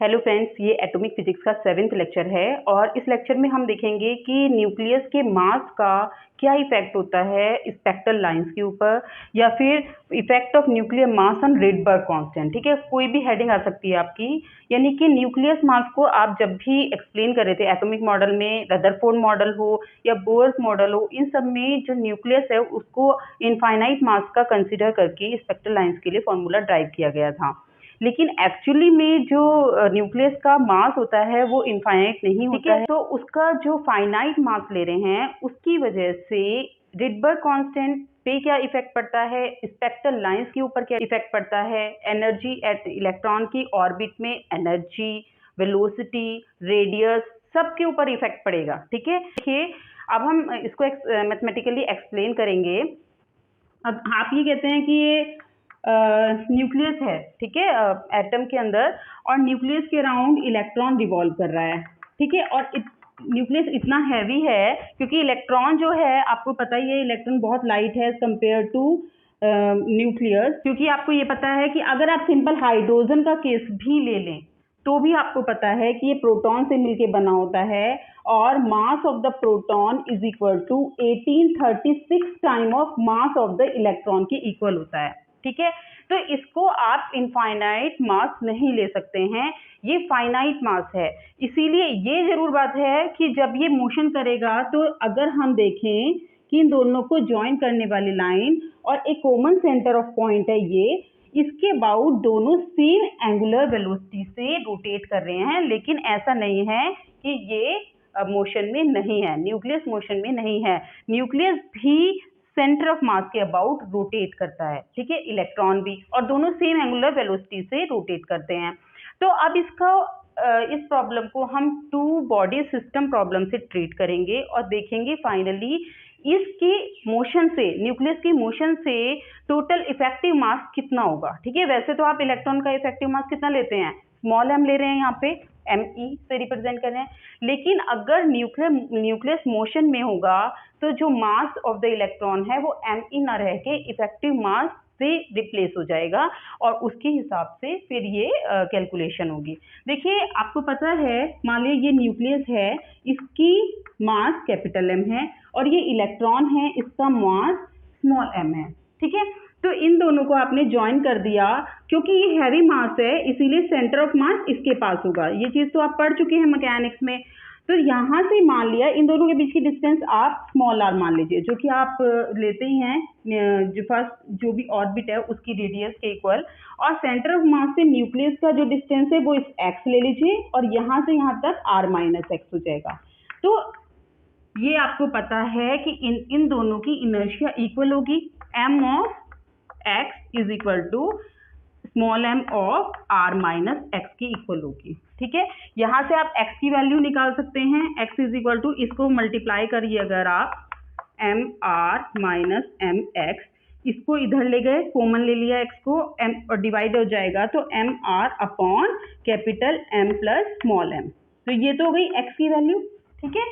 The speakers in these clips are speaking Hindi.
हेलो फ्रेंड्स, ये एटॉमिक फिजिक्स का 7th लेक्चर है और इस लेक्चर में हम देखेंगे कि न्यूक्लियस के मास का क्या इफेक्ट होता है स्पेक्ट्रल लाइंस के ऊपर या फिर effect of nuclear mass on Rydberg constant. ठीक है, कोई भी हेडिंग आ सकती है आपकी। यानी कि न्यूक्लियस मास को आप जब भी एक्सप्लेन कर रहे थे एटॉमिक मॉडल में, रदरफोर्ड मॉडल हो या बोर्स मॉडल हो, इन सब में जो न्यूक्लियस है उसको इनफाइनाइट मास का कंसिडर करके स्पेक्ट्रल लाइंस के लिए फॉर्मूला ड्राइव किया गया था। लेकिन एक्चुअली में जो न्यूक्लियस का मास होता है वो इनफाइनाइट नहीं होता है। तो उसका जो फाइनाइट मास ले रहे हैं उसकी वजह से रिडबर्ग कांस्टेंट पे क्या इफेक्ट पड़ता है, स्पेक्ट्रल लाइंस के ऊपर क्या इफेक्ट पड़ता है, एनर्जी एट इलेक्ट्रॉन की ऑर्बिट में एनर्जी, वेलोसिटी, रेडियस, सबके ऊपर इफेक्ट पड़ेगा। ठीक है, देखिए अब हम इसको मैथमेटिकली एक्सप्लेन करेंगे। अब आप ये कहते हैं कि ये न्यूक्लियस है, ठीक है, एटम के अंदर, और न्यूक्लियस के अराउंड इलेक्ट्रॉन रिवॉल्व कर रहा है। ठीक है, और न्यूक्लियस इतना हैवी है क्योंकि इलेक्ट्रॉन जो है, आपको पता ही है, इलेक्ट्रॉन बहुत लाइट है कंपेयर टू न्यूक्लियस। क्योंकि आपको ये पता है कि अगर आप सिंपल हाइड्रोजन का केस भी ले लें तो भी आपको पता है कि ये प्रोटॉन से मिलके बना होता है और mass of the proton is equal to 1836 time of mass of the electron के इक्वल होता है। ठीक है, तो इसको आप इनफाइनाइट मास नहीं ले सकते हैं, ये फाइनाइट मास है। इसीलिए ये जरूर बात है कि जब ये मोशन करेगा तो अगर हम देखें कि इन दोनों को ज्वाइन करने वाली लाइन और एक कॉमन सेंटर ऑफ पॉइंट है ये, इसके अबाउट दोनों सेम एंगुलर वेलोसिटी से रोटेट कर रहे हैं। लेकिन ऐसा नहीं है कि ये मोशन में नहीं है, न्यूक्लियस मोशन में नहीं है। न्यूक्लियस भी सेंटर ऑफ मास के अबाउट रोटेट करता है, ठीक है, इलेक्ट्रॉन भी, और दोनों सेम एंगुलर वेलोसिटी से रोटेट करते हैं। तो अब इस प्रॉब्लम को हम टू बॉडी सिस्टम प्रॉब्लम से ट्रीट करेंगे और देखेंगे फाइनली इसके मोशन से, न्यूक्लियस की मोशन से टोटल इफेक्टिव मास कितना होगा। ठीक है, वैसे तो आप इलेक्ट्रॉन का इफेक्टिव मास कितना लेते हैं, स्मॉल एम ले रहे हैं, यहाँ पे एमई से रिप्रेजेंट कर रहे हैं। लेकिन अगर न्यूक्लियस मोशन में होगा तो जो मास ऑफ द इलेक्ट्रॉन है वो एमई ना रह के इफेक्टिव मास से रिप्लेस हो जाएगा और उसके हिसाब से फिर ये कैलकुलेशन होगी। देखिए आपको पता है, मान लीजिए ये न्यूक्लियस है, इसकी मास कैपिटल एम है और ये इलेक्ट्रॉन है, इसका मास स्मॉल एम है। ठीक है, तो इन दोनों को आपने ज्वाइन कर दिया। क्योंकि ये हैवी मास है इसीलिए सेंटर ऑफ मास इसके पास होगा, ये चीज तो आप पढ़ चुके हैं मैकेनिक्स में। तो यहाँ से मान लिया इन दोनों के बीच की डिस्टेंस आप स्मॉल आर मान लीजिए, जो कि आप लेते ही हैं जो फर्स्ट जो भी ऑर्बिट है उसकी रेडियस के इक्वल, और सेंटर ऑफ मास से न्यूक्लियस का जो डिस्टेंस है वो इस एक्स ले लीजिए और यहाँ से यहाँ तक आर माइनस एक्स हो जाएगा। तो ये आपको पता है कि इन दोनों की इनर्शिया इक्वल होगी, M of X is equal to small M of R minus X की इक्वल होगी। ठीक है, यहाँ से आप x की वैल्यू निकाल सकते हैं, x इज इक्वल टू, इसको मल्टीप्लाई करिए अगर आप M R minus M X, इसको इधर ले गए, कॉमन ले लिया x को, m और डिवाइड हो जाएगा तो M R upon capital m plus small m। तो ये तो हो गई x की वैल्यू। ठीक है,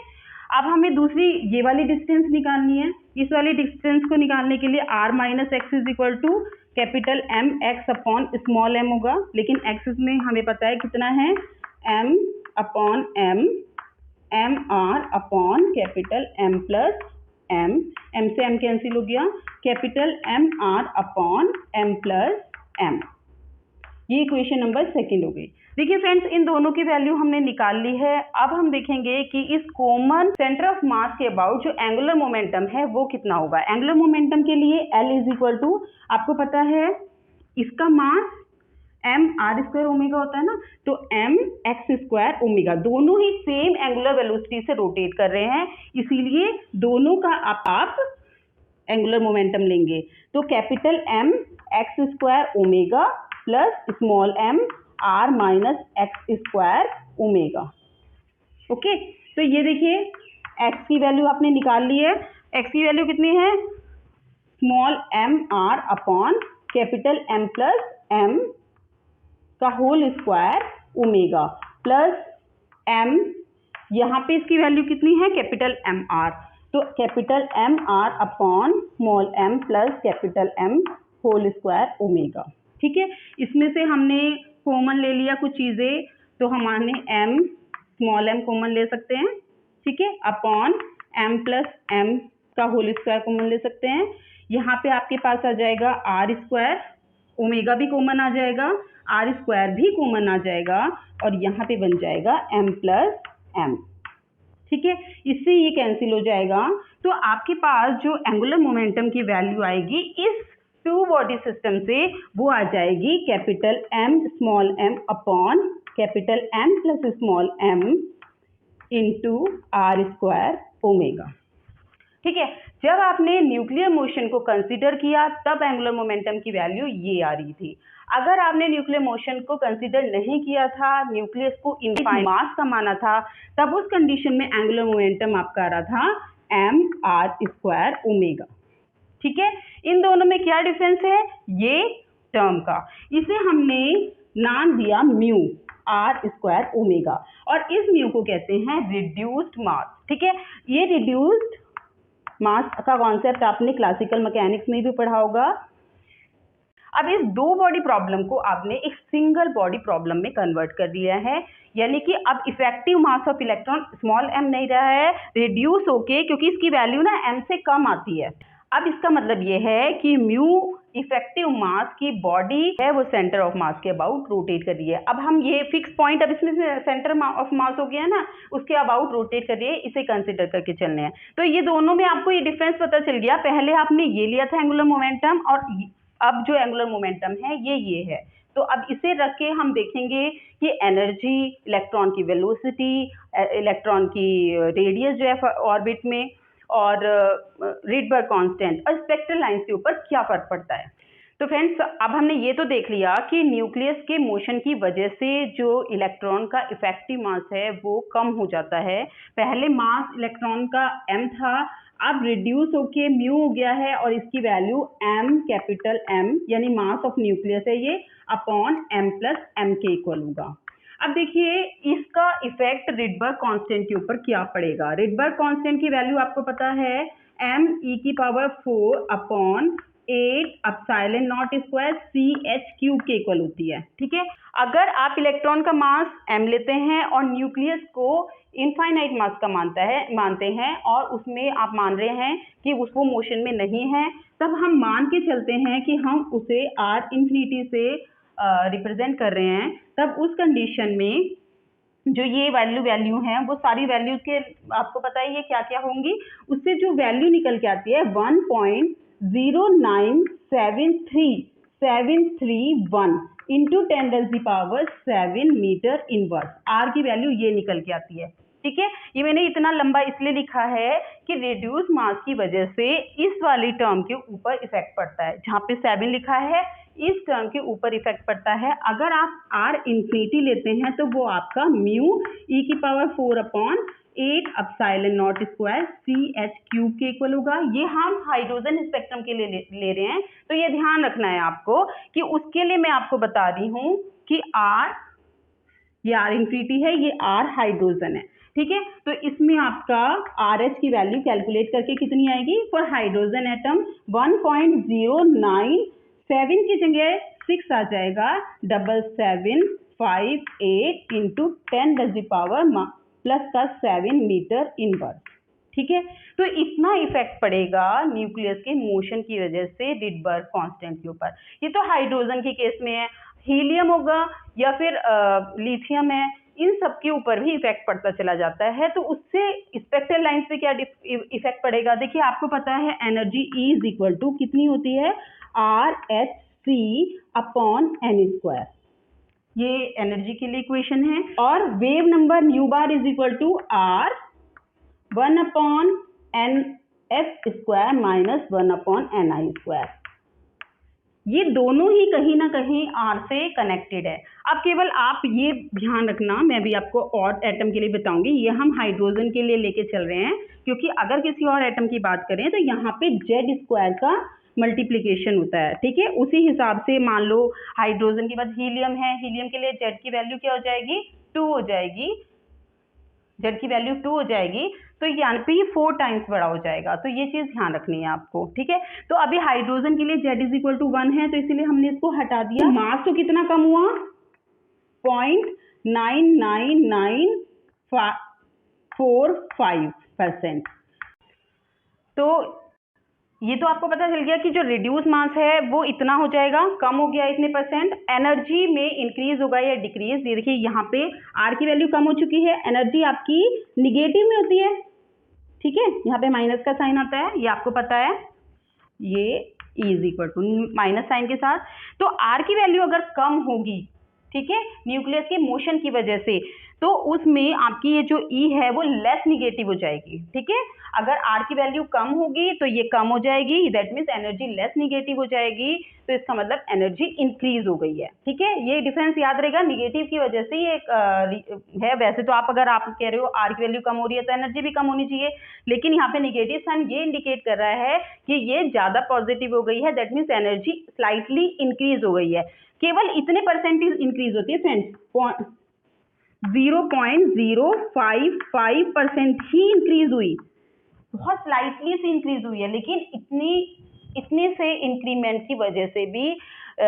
अब हमें दूसरी ये वाली डिस्टेंस निकालनी है। इस वाली डिस्टेंस को निकालने के लिए r minus X is equal to capital M X upon small M होगा, लेकिन एक्स में हमें पता है कितना है, m upon M R upon capital m plus m से m कैंसिल हो गया, capital M R upon m plus m। ये इक्वेशन नंबर 2 हो गई। देखिए फ्रेंड्स, इन दोनों की वैल्यू हमने निकाल ली है। अब हम देखेंगे कि इस कॉमन सेंटर ऑफ मास के अबाउट जो एंगुलर मोमेंटम है वो कितना होगा। एंगुलर मोमेंटम के लिए L इज इक्वल टू, आपको पता है इसका मास m आर स्क्वायर ओमेगा होता है ना, तो m एक्स स्क्वायर ओमेगा, दोनों ही सेम एंगुलर वेलोसिटी से रोटेट कर रहे हैं, इसीलिए दोनों का आप एंगुलर मोमेंटम लेंगे। तो capital M X square omega plus small m R minus X square omega. Okay, तो ये देखिए x की वैल्यू आपने निकाल ली है। x की वैल्यू कितनी है, small m R upon capital m plus m का whole square omega plus m, यहाँ पे इसकी वैल्यू कितनी है, कैपिटल m आर, तो capital m R upon small m plus capital m whole square omega. ठीक है, इसमें से हमने कॉमन ले लिया कुछ चीजें, तो हमारे m स्मॉल m कॉमन ले सकते हैं, ठीक है, अपॉन m प्लस m का होल स्क्वायर कॉमन ले सकते हैं। यहाँ पे आपके पास आ जाएगा आर स्क्वायर, ओमेगा भी कॉमन आ जाएगा, आर स्क्वायर भी कॉमन आ जाएगा और यहाँ पे बन जाएगा m प्लस m, ठीक है। इससे ये कैंसिल हो जाएगा, तो आपके पास जो एंगुलर मोमेंटम की वैल्यू आएगी इस टू बॉडी सिस्टम से वो आ जाएगी capital M small m upon capital M plus small m into R square omega, ठीक है। जब आपने न्यूक्लियर मोशन को कंसीडर किया तब एंगुलर मोमेंटम की वैल्यू ये आ रही थी। अगर आपने न्यूक्लियर मोशन को कंसीडर नहीं किया था, न्यूक्लियस को इनफाइनाइट मास का माना था, तब उस कंडीशन में एंगुलर मोमेंटम आपका आ रहा था m आर स्क्वायर ओमेगा, ठीक है। इन दोनों में क्या डिफरेंस है, ये टर्म का, इसे हमने नाम दिया म्यू आर स्क्वायर ओमेगा और इस म्यू को कहते हैं रिड्यूस्ड मास, ठीक है। ये रिड्यूस्ड मास का कॉन्सेप्ट आपने क्लासिकल मैकेनिक्स में भी पढ़ा होगा। अब इस दो बॉडी प्रॉब्लम को आपने एक सिंगल बॉडी प्रॉब्लम में कन्वर्ट कर दिया है, यानी कि अब effective mass of electron small m नहीं रहा है, रिड्यूस होके, क्योंकि इसकी वैल्यू ना m से कम आती है। अब इसका मतलब ये है कि म्यू इफेक्टिव मास की बॉडी है वो सेंटर ऑफ मास के अबाउट रोटेट कर रही है। अब हम ये फिक्स पॉइंट, अब इसमें सेंटर ऑफ मास हो गया ना, उसके अबाउट रोटेट कर रही है, इसे कंसिडर करके चलने हैं। तो ये दोनों में आपको ये डिफरेंस पता चल गया, पहले आपने ये लिया था एंगुलर मोमेंटम और अब जो एंगुलर मोमेंटम है ये है। तो अब इसे रख के हम देखेंगे कि एनर्जी, इलेक्ट्रॉन की वेलोसिटी, इलेक्ट्रॉन की रेडियस जो है ऑर्बिट में, और रिडबर्ग कांस्टेंट और स्पेक्ट्रल लाइंस के ऊपर क्या फर्क पड़ता है। तो फ्रेंड्स, अब हमने ये तो देख लिया कि न्यूक्लियस के मोशन की वजह से जो इलेक्ट्रॉन का इफेक्टिव मास है वो कम हो जाता है। पहले मास इलेक्ट्रॉन का m था, अब रिड्यूस होके म्यू हो गया है और इसकी वैल्यू m कैपिटल M यानी मास ऑफ न्यूक्लियस है ये, अपॉन m प्लस m के इक्वल होगा। अब देखिए इसका इफेक्ट रिडबर्ग कांस्टेंट के ऊपर क्या पड़ेगा। रिडबर्ग कांस्टेंट की वैल्यू आपको पता है m e की power 4 upon 8 epsilon naught square CH cube के इक्वल होती है, ठीक है। अगर आप इलेक्ट्रॉन का मास m लेते हैं और न्यूक्लियस को इनफाइनाइट मास का मानते हैं और उसमें आप मान रहे हैं कि उसको मोशन में नहीं है, तब हम मान के चलते हैं कि हम उसे r इंफिनिटी से रिप्रेजेंट कर रहे हैं, तब उस कंडीशन में जो ये वैल्यू हैं वो सारी वैल्यूज के आपको पता ही है क्या क्या होंगी, उससे जो वैल्यू निकल के आती है 1.0973731 इंटू 10⁻⁷ मीटर इनवर्स, आर की वैल्यू ये निकल के आती है, ठीक है। ये मैंने इतना लंबा इसलिए लिखा है कि रिड्यूस मास की वजह से इस वाली टर्म के ऊपर इफेक्ट पड़ता है, जहाँ पे 7 लिखा है इस टर्म के ऊपर इफेक्ट पड़ता है। अगर आप r इंफिनिटी लेते हैं तो वो आपका म्यू e की power 4 upon 8 epsilon naught square CH cube के इक्वल होगा। ये हम हाइड्रोजन स्पेक्ट्रम के लिए ले रहे हैं, तो ये ध्यान रखना है आपको कि उसके लिए मैं आपको बता रही हूँ कि ये r इंफिनिटी है, ये r हाइड्रोजन है, ठीक है। तो इसमें आपका RH की वैल्यू कैलकुलेट करके कितनी आएगी फॉर हाइड्रोजन एटम 1.097 की जगह 6 आ जाएगा 7758 इंटू 10⁻⁻⁷ मीटर इनवर्स, ठीक है। तो इतना इफेक्ट पड़ेगा न्यूक्लियस के मोशन की वजह से रिडबर्ग कांस्टेंट के ऊपर। ये तो हाइड्रोजन के केस में है, हीलियम होगा या फिर लिथियम है, इन सब के ऊपर भी इफेक्ट पड़ता चला जाता है। तो उससे स्पेक्ट्रल लाइंस पे क्या इफेक्ट पड़ेगा, देखिए आपको पता है energy E is equal to कितनी होती है RH अपॉन n स्क्वायर, ये एनर्जी के लिए इक्वेशन है। और wave number nu bar is equal to R 1 upon NF square minus 1 upon NI square. ये दोनों ही कहीं ना कहीं R से कनेक्टेड है। अब केवल आप ये ध्यान रखना, मैं भी आपको और एटम के लिए बताऊंगी, ये हम हाइड्रोजन के लिए लेके चल रहे हैं, क्योंकि अगर किसी और एटम की बात करें तो यहाँ पे Z स्क्वायर का मल्टीप्लीकेशन होता है, ठीक है। उसी हिसाब से मान लो हाइड्रोजन के बाद हीलियम है, हीलियम के लिए Z की वैल्यू क्या हो जाएगी 2 हो जाएगी, Z की वैल्यू 2 हो जाएगी, तो यहाँ पे ये 4 टाइम्स बड़ा हो जाएगा। तो ये चीज ध्यान रखनी है आपको, ठीक है। तो अभी हाइड्रोजन के लिए Z इज इक्वल टू 1 है, तो इसीलिए हमने इसको हटा दिया। मास तो कितना कम हुआ 99,945%। तो ये तो आपको पता चल गया कि जो रिड्यूस मास है वो इतना हो जाएगा, कम हो गया इतने परसेंट। एनर्जी में इंक्रीज होगा या डिक्रीज, ये देखिए यहाँ पे आर की वैल्यू कम हो चुकी है, एनर्जी आपकी निगेटिव में होती है, ठीक है, यहाँ पे माइनस का साइन आता है, ये आपको पता है, ये is equal to minus sign के साथ। तो आर की वैल्यू अगर कम होगी, ठीक है, न्यूक्लियस के मोशन की वजह से, तो उसमें आपकी ये जो ई है वो लेस निगेटिव हो जाएगी, ठीक है। अगर आर की वैल्यू कम होगी तो ये कम हो जाएगी, that means energy less negative हो जाएगी, तो इसका मतलब एनर्जी इंक्रीज हो गई है, ठीक है। ये डिफरेंस याद रहेगा, निगेटिव की वजह से ये है। वैसे तो आप अगर आप कह रहे हो आर की वैल्यू कम हो रही है तो एनर्जी भी कम होनी चाहिए, लेकिन यहाँ पे निगेटिव साइन ये इंडिकेट कर रहा है कि ये ज्यादा पॉजिटिव हो गई है, that means energy slightly increase हो गई है। केवल इतने परसेंटेज इंक्रीज होती है फ्रेंड्स, 0.055% ही इंक्रीज हुई, बहुत स्लाइटली से इंक्रीज हुई है, लेकिन इतने से इंक्रीमेंट की वजह से भी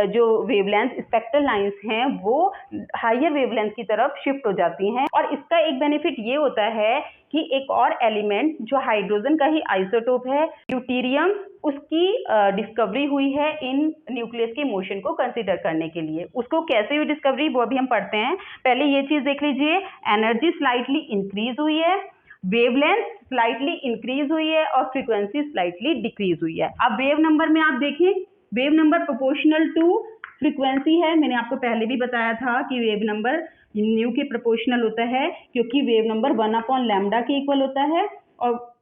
जो वेवलेंथ स्पेक्ट्रल लाइंस हैं वो हायर वेवलेंथ की तरफ शिफ्ट हो जाती हैं। और इसका एक बेनिफिट ये होता है कि एक और एलिमेंट जो हाइड्रोजन का ही आइसोटोप है, ड्यूटेरियम, उसकी डिस्कवरी हुई है इन न्यूक्लियस के मोशन को कंसीडर करने के लिए। उसको कैसे हुई डिस्कवरी वो अभी हम पढ़ते हैं, पहले ये चीज देख लीजिए, एनर्जी स्लाइटली इंक्रीज हुई है, वेवलेंथ स्लाइटली इंक्रीज हुई है और फ्रीक्वेंसी स्लाइटली डिक्रीज हुई है। अब वेव नंबर में आप देखें, wave number proportional to frequency है, मैंने आपको पहले भी बताया था कि वेव नंबर न्यू के प्रोपोर्शनल होता है, क्योंकि वेव नंबर 1/λ के इक्वल होता है और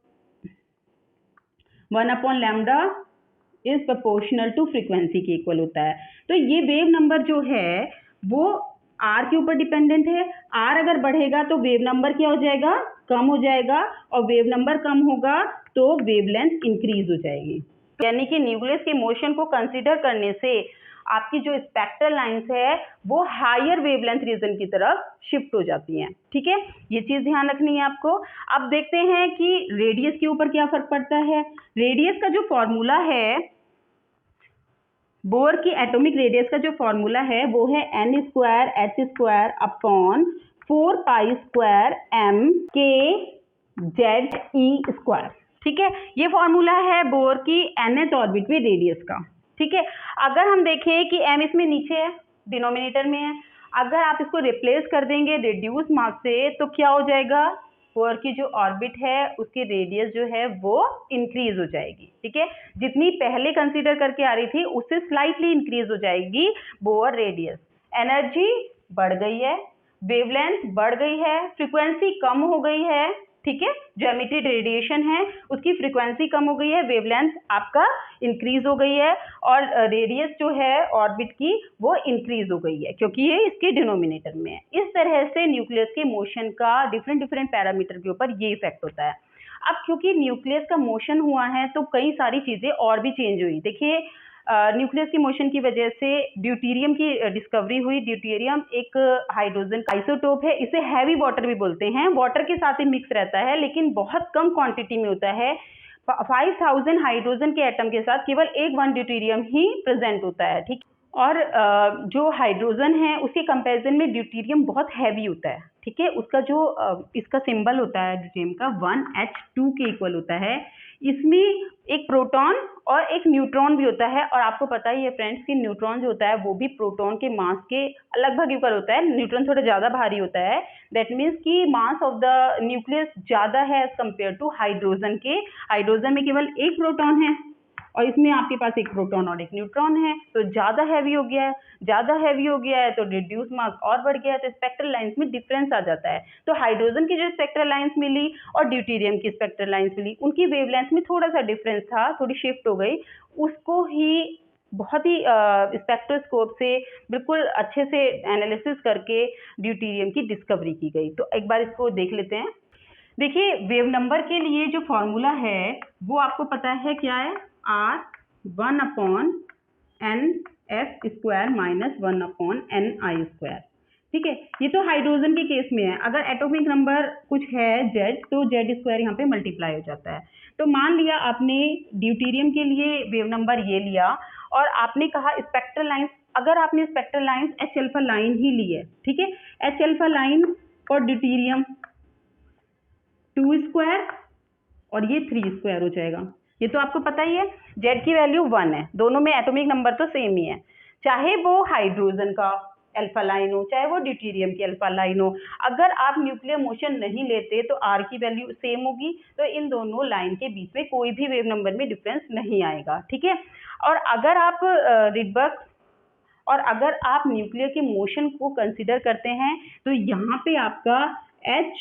1/λ इज प्रोपोर्शनल टू फ्रीक्वेंसी के इक्वल होता है। तो ये वेव नंबर जो है वो आर के ऊपर डिपेंडेंट है। आर अगर बढ़ेगा तो वेव नंबर क्या हो जाएगा, कम हो जाएगा, और वेव नंबर कम होगा तो वेवलेंथ इंक्रीज हो जाएगी। यानी कि न्यूक्लियस के मोशन को कंसीडर करने से आपकी जो स्पेक्ट्रल लाइंस है वो हायर वेवलेंथ रीजन की तरफ शिफ्ट हो जाती हैं, ठीक है, ये चीज ध्यान रखनी है आपको। अब देखते हैं कि रेडियस के ऊपर क्या फर्क पड़ता है। रेडियस का जो फॉर्मूला है, बोर की एटॉमिक रेडियस का जो फॉर्मूला है वो है n²h²4π2m/k(z)e², ठीक है, ये फॉर्मूला है बोर की nth ऑर्बिट में रेडियस का, ठीक है। अगर हम देखें कि m इसमें नीचे है, डिनोमिनेटर में है, अगर आप इसको रिप्लेस कर देंगे रिड्यूस मास से तो क्या हो जाएगा, बोर की जो ऑर्बिट है उसकी रेडियस जो है वो इंक्रीज हो जाएगी, ठीक है, जितनी पहले कंसीडर करके आ रही थी उससे स्लाइटली इंक्रीज हो जाएगी बोर रेडियस। एनर्जी बढ़ गई है, वेवलेंथ बढ़ गई है, फ्रीक्वेंसी कम हो गई है, ठीक है, जो एमिटेड रेडिएशन है उसकी फ्रीक्वेंसी कम हो गई है, वेवलेंथ आपका इंक्रीज हो गई है, और रेडियस जो है ऑर्बिट की वो इंक्रीज हो गई है क्योंकि ये इसके डिनोमिनेटर में है। इस तरह से न्यूक्लियस के मोशन का डिफरेंट पैरामीटर के ऊपर ये इफेक्ट होता है। अब क्योंकि न्यूक्लियस का मोशन हुआ है तो कई सारी चीजें और भी चेंज हुई। देखिए न्यूक्लियस की मोशन की वजह से ड्यूटेरियम की डिस्कवरी हुई। ड्यूटेरियम एक हाइड्रोजन का आइसोटोप है, इसे हैवी वाटर भी बोलते हैं, वाटर के साथ ही मिक्स रहता है लेकिन बहुत कम क्वांटिटी में होता है। 5000 हाइड्रोजन के एटम के साथ केवल एक 1 ड्यूटेरियम ही प्रेजेंट होता है, ठीक। और जो हाइड्रोजन है उसके कंपैरिजन में ड्यूटेरियम बहुत हैवी होता है, ठीक है, उसका जो इसका सिंबल होता है ड्यूटेरियम का 1H2 के इक्वल होता है। इसमें एक प्रोटॉन और एक न्यूट्रॉन भी होता है, और आपको पता ही है फ्रेंड्स कि न्यूट्रॉन जो होता है वो भी प्रोटॉन के मास के लगभग इक्वल होता है, न्यूट्रॉन थोड़ा ज़्यादा भारी होता है, दैट मीन्स कि मास ऑफ द न्यूक्लियस ज़्यादा है एज कम्पेयर टू हाइड्रोजन के। हाइड्रोजन में केवल एक प्रोटॉन है और इसमें आपके पास एक प्रोटॉन और एक न्यूट्रॉन है, तो ज़्यादा हैवी हो गया है, ज़्यादा हैवी हो गया है तो रिड्यूस मास और बढ़ गया है, तो स्पेक्ट्रल लाइंस में डिफरेंस आ जाता है। तो हाइड्रोजन की जो स्पेक्ट्रल लाइंस मिली और ड्यूटेरियम की स्पेक्ट्रल लाइंस मिली, उनकी वेवलेंथ में थोड़ा सा डिफरेंस था, थोड़ी शिफ्ट हो गई, उसको ही बहुत ही स्पेक्ट्रोस्कोप से बिल्कुल अच्छे से एनालिसिस करके ड्यूटेरियम की डिस्कवरी की गई। तो एक बार इसको देख लेते हैं। देखिए वेव नंबर के लिए जो फॉर्मूला है वो आपको पता है क्या है, R1/nf² - 1/ni², ठीक है। ये तो हाइड्रोजन के केस में है, अगर एटॉमिक नंबर कुछ है Z तो Z² यहाँ पे मल्टीप्लाई हो जाता है। तो मान लिया आपने ड्यूटेरियम के लिए वेव नंबर ये लिया और आपने कहा स्पेक्ट्रल लाइंस अगर आपने spectral line H alpha line ही ली है, ठीक है, H alpha line for deuterium 2 square और ये 3 स्क्वायर हो जाएगा। ये तो आपको पता ही है, जेड की वैल्यू 1 है, दोनों में एटॉमिक नंबर तो सेम ही है, चाहे वो हाइड्रोजन का अल्फा लाइन हो चाहे वो ड्यूटेरियम की अल्फा लाइन हो। अगर आप न्यूक्लियर मोशन नहीं लेते तो आर की वैल्यू सेम होगी, तो इन दोनों लाइन के बीच में कोई भी वेव नंबर में डिफरेंस नहीं आएगा, ठीक है। और अगर आप रिडबर्ग और अगर आप न्यूक्लियर के मोशन को कंसिडर करते हैं तो यहाँ पे आपका एच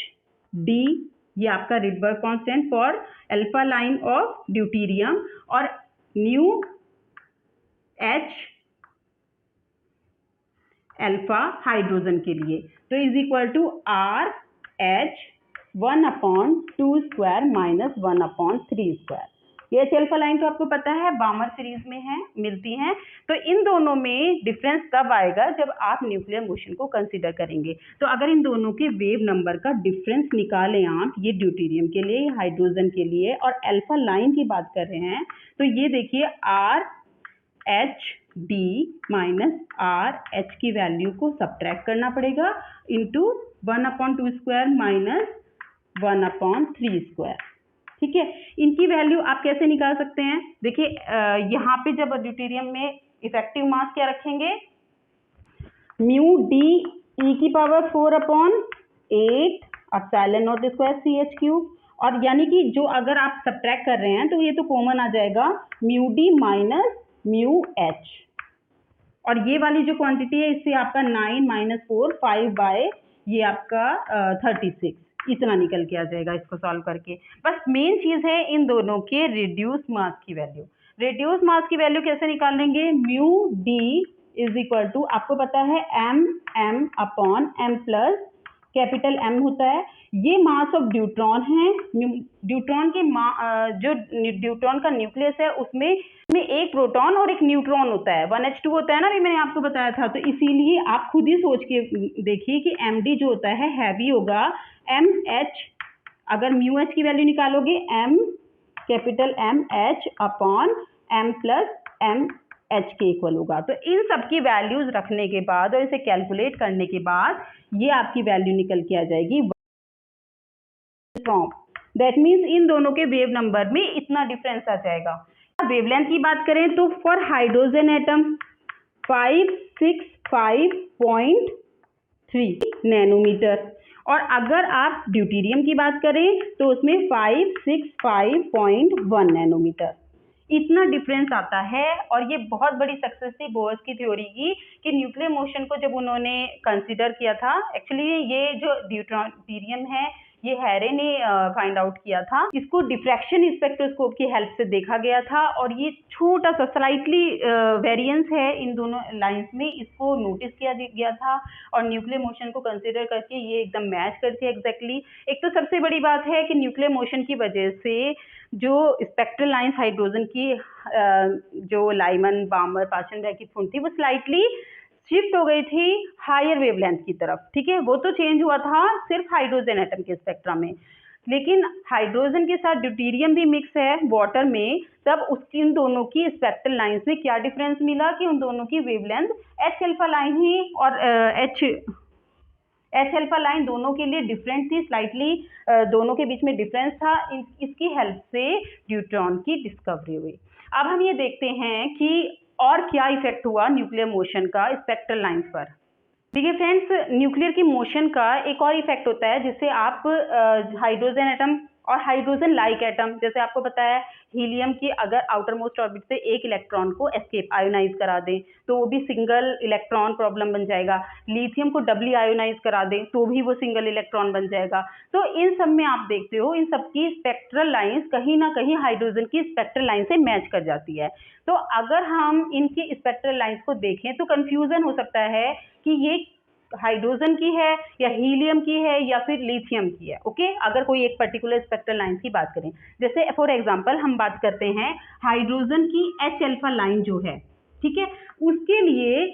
डी ये आपका Rydberg constant for alpha line of deuterium और न्यू एच अल्फा हाइड्रोजन के लिए, तो is equal to R H 1/2 square minus 1/3 square. ये एच अल्फा लाइन तो आपको पता है बामर सीरीज में है, मिलती हैं। तो इन दोनों में डिफरेंस तब आएगा जब आप न्यूक्लियर मोशन को कंसीडर करेंगे। तो अगर इन दोनों के वेव नंबर का डिफरेंस निकालें आप, ये ड्यूटेरियम के लिए, हाइड्रोजन के लिए, और अल्फा लाइन की बात कर रहे हैं, तो ये देखिए R H D minus R H की वैल्यू को सब्ट्रैक्ट करना पड़ेगा इंटू 1/2 स्क्वायर माइनस 1/3 स्क्वायर, ठीक है। इनकी वैल्यू आप कैसे निकाल सकते हैं? देखिए यहाँ पे जब ड्यूटेरियम में इफेक्टिव मास क्या रखेंगे, म्यू डी ई की power 4/8 epsilon naught square C H cube, और यानी कि जो अगर आप सब्ट्रैक्ट कर रहे हैं तो ये तो कॉमन आ जाएगा mu D minus mu H, और ये वाली जो क्वांटिटी है इससे आपका 9 - 4 5 ये आपका 36 इतना निकल के आ जाएगा इसको सॉल्व करके। बस मेन चीज है इन दोनों के रिड्यूस मास की वैल्यू। रिड्यूस मास की वैल्यू कैसे निकालेंगे? Mu D is equal to, आपको पता है m upon m plus capital M होता है, ये मास ऑफ ड्यूट्रॉन है। ड्यूट्रॉन के जो ड्यूट्रॉन का न्यूक्लियस है उसमें एक प्रोटॉन और एक न्यूट्रॉन होता है, 1h2 होता है ना, अभी मैंने आपको बताया था। तो इसीलिए आप खुद ही सोच के देखिए कि md जो होता है हैवी होगा mh, अगर म्यू एच की वैल्यू निकालोगे m capital MH upon m plus m H के इक्वल होगा। तो इन सब की वैल्यूज रखने के बाद और इसे कैलकुलेट करने के बाद ये आपकी वैल्यू निकल के आ जाएगी। दैट मीन्स इन दोनों के वेव नंबर में इतना डिफरेंस आ जाएगा। वेवलेंथ की बात करें तो फॉर हाइड्रोजन एटम 565.3 नैनोमीटर, और अगर आप ड्यूटेरियम की बात करें तो उसमें 565.1 नैनोमीटर, इतना डिफरेंस आता है। और ये बहुत बड़ी सक्सेस थी बोहर्स की थ्योरी की कि न्यूक्लियर मोशन को जब उन्होंने कंसीडर किया था, एक्चुअली ये जो ड्यूटेरियम है ये हैरे ने फाइंड आउट किया था। इसको डिफ्रैक्शन स्पेक्ट्रोस्कोप की हेल्प से देखा गया था, और ये छोटा सा स्लाइटली वेरिएंस है इन दोनों लाइंस में, इसको नोटिस किया गया था और न्यूक्लियर मोशन को कंसीडर करके ये एकदम मैच करती है एग्जैक्टली। एक तो सबसे बड़ी बात है कि न्यूक्लियर मोशन की वजह से जो स्पेक्ट्रल लाइंस हाइड्रोजन की जो लाइमन, बामर, पाचनबैग की फुंड थी वो स्लाइटली शिफ्ट हो गई थी हायर वेवलेंथ की तरफ, ठीक है। वो तो चेंज हुआ था सिर्फ हाइड्रोजन एटम के स्पेक्ट्रा में, लेकिन हाइड्रोजन के साथ ड्यूटेरियम भी मिक्स है वाटर में, तब उसकी इन दोनों की स्पेक्ट्रल लाइंस में क्या डिफरेंस मिला कि उन दोनों की वेवलेंथ एच अल्फा लाइन ही और एच अल्फा लाइन दोनों के लिए डिफरेंट थी स्लाइटली, दोनों के बीच में डिफरेंस था। इसकी हेल्प से ड्यूट्रॉन की डिस्कवरी हुई। अब हम ये देखते हैं कि और क्या इफेक्ट हुआ न्यूक्लियर मोशन का स्पेक्ट्रल लाइंस पर। देखिए फ्रेंड्स, न्यूक्लियर की मोशन का एक और इफेक्ट होता है जिससे आप हाइड्रोजन एटम और हाइड्रोजन लाइक एटम, जैसे आपको पता है हीलियम की अगर आउटर मोस्ट ऑर्बिट से एक इलेक्ट्रॉन को एस्केप आयोनाइज करा दें तो वो भी सिंगल इलेक्ट्रॉन प्रॉब्लम बन जाएगा। लिथियम को डबली आयोनाइज करा दें तो भी वो सिंगल इलेक्ट्रॉन बन जाएगा। तो इन सब में आप देखते हो इन सब की स्पेक्ट्रल लाइंस कहीं ना कहीं हाइड्रोजन की स्पेक्ट्रल लाइन से मैच कर जाती है। तो अगर हम इनकी स्पेक्ट्रल लाइंस को देखें तो कंफ्यूजन हो सकता है कि ये हाइड्रोजन की है या हीलियम की है या फिर लिथियम की है। ओके, अगर कोई एक पर्टिकुलर स्पेक्ट्रल लाइन की बात करें, जैसे फॉर एग्जांपल हम बात करते हैं हाइड्रोजन की एच अल्फा लाइन जो है, ठीक है, उसके लिए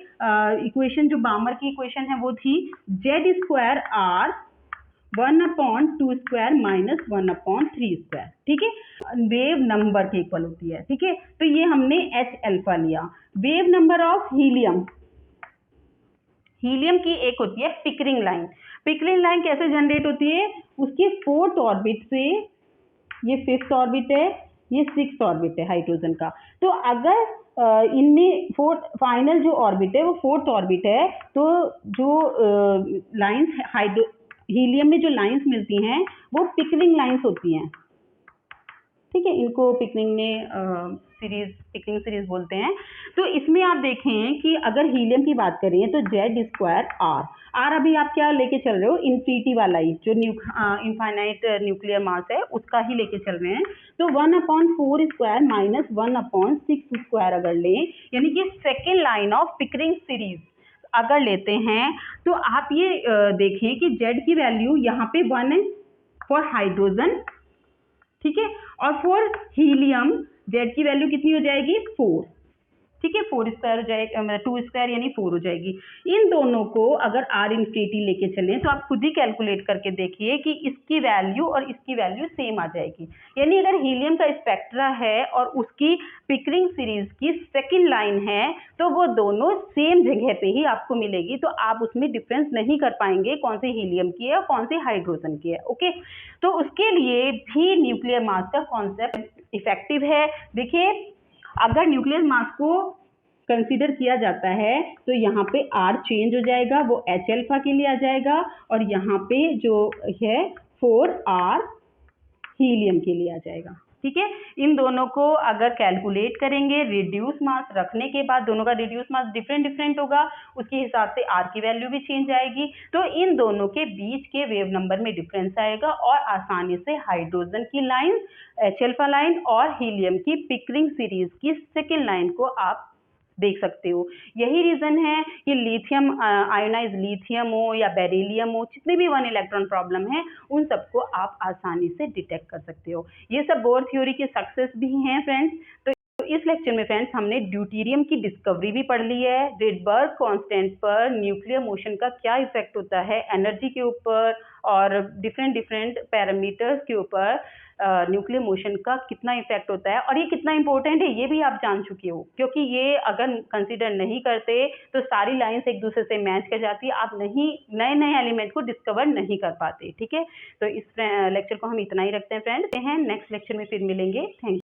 इक्वेशन जो बामर की इक्वेशन है वो थी Z square R 1/2 square minus 1/3 square, ठीक है, वेव नंबर के इक्वल होती है, ठीक है। तो ये हमने एच अल्फा लिया। Wave number of helium helium की एक होती है पिकरिंग लाइन। पिकरिंग लाइन कैसे जनरेट होती है? उसके 4th ऑर्बिट से, ये 5th ऑर्बिट है, ये 6th ऑर्बिट है हाइड्रोजन का। तो अगर इनमें फाइनल जो ऑर्बिट है वो 4th ऑर्बिट है, तो जो लाइंस हीलियम में जो लाइंस मिलती हैं वो पिकरिंग लाइंस होती हैं। ठीक है, इनको पिकरिंग सीरीज बोलते हैं। तो इसमें आप देखें कि अगर हीलियम की बात करें तो Z2R अभी आप क्या लेके चल रहे हो? इन्फिनिटी वाला ही, जो इनफाइनाइट न्यूक्लियर मास है उसका ही लेके चल रहे हैं। तो 1/4 स्क्वायर माइनस 1/6 स्क्वायर अगर लें, यानी कि second line of Pickering series अगर लेते हैं, तो आप ये देखें कि Z की वैल्यू यहाँ पे 1 है फॉर हाइड्रोजन, ठीक है, और फॉर हीलियम Z की वैल्यू कितनी हो जाएगी? 4। ठीक है, 4 स्क्वायर हो जाएगा, 2 स्क्वायर यानी 4 हो जाएगी। इन दोनों को अगर R इन्फिनिटी लेके चलें तो आप खुद ही कैलकुलेट करके देखिए कि इसकी वैल्यू और इसकी वैल्यू सेम आ जाएगी। यानी अगर हीलियम का स्पेक्ट्रा है और उसकी पिकरिंग सीरीज की सेकेंड लाइन है, तो वो दोनों सेम जगह पे ही आपको मिलेगी, तो आप उसमें डिफरेंस नहीं कर पाएंगे कौन से हीलियम की है और कौन से हाइड्रोजन की है। ओके, तो उसके लिए भी न्यूक्लियर मास का कॉन्सेप्ट इफेक्टिव है। देखिए, अगर न्यूक्लियर मास को कंसीडर किया जाता है तो यहाँ पे R चेंज हो जाएगा, वो H अल्फा के लिए आ जाएगा, और यहाँ पे जो है 4R हीलियम के लिए आ जाएगा। ठीक है, इन दोनों को अगर कैलकुलेट करेंगे रिड्यूस मास रखने के बाद, दोनों का रिड्यूस मास डिफरेंट होगा, उसके हिसाब से R की वैल्यू भी चेंज आएगी, तो इन दोनों के बीच के वेव नंबर में डिफरेंस आएगा और आसानी से हाइड्रोजन की लाइन, H अल्फा लाइन और हीलियम की पिकरिंग सीरीज की सेकेंड लाइन को आप देख सकते हो। यही रीजन है कि लिथियम, आयोनाइज लिथियम हो या बेरिलियम हो, जितने भी 1 इलेक्ट्रॉन प्रॉब्लम है उन सबको आप आसानी से डिटेक्ट कर सकते हो। ये सब बोर थ्योरी के सक्सेस भी हैं फ्रेंड्स। तो इस लेक्चर में फ्रेंड्स हमने ड्यूटेरियम की डिस्कवरी भी पढ़ ली है, रिडबर्ग कांस्टेंट पर न्यूक्लियर मोशन का क्या इफेक्ट होता है एनर्जी के ऊपर, और डिफरेंट पैरामीटर्स के ऊपर न्यूक्लियर मोशन का कितना इफेक्ट होता है, और ये कितना इंपॉर्टेंट है ये भी आप जान चुके हो, क्योंकि ये अगर कंसीडर नहीं करते तो सारी लाइंस एक दूसरे से मैच कर जाती है, आप नहीं नए एलिमेंट को डिस्कवर नहीं कर पाते। ठीक है, तो इस लेक्चर को हम इतना ही रखते हैं फ्रेंड्स, नेक्स्ट लेक्चर में फिर मिलेंगे। Thank you.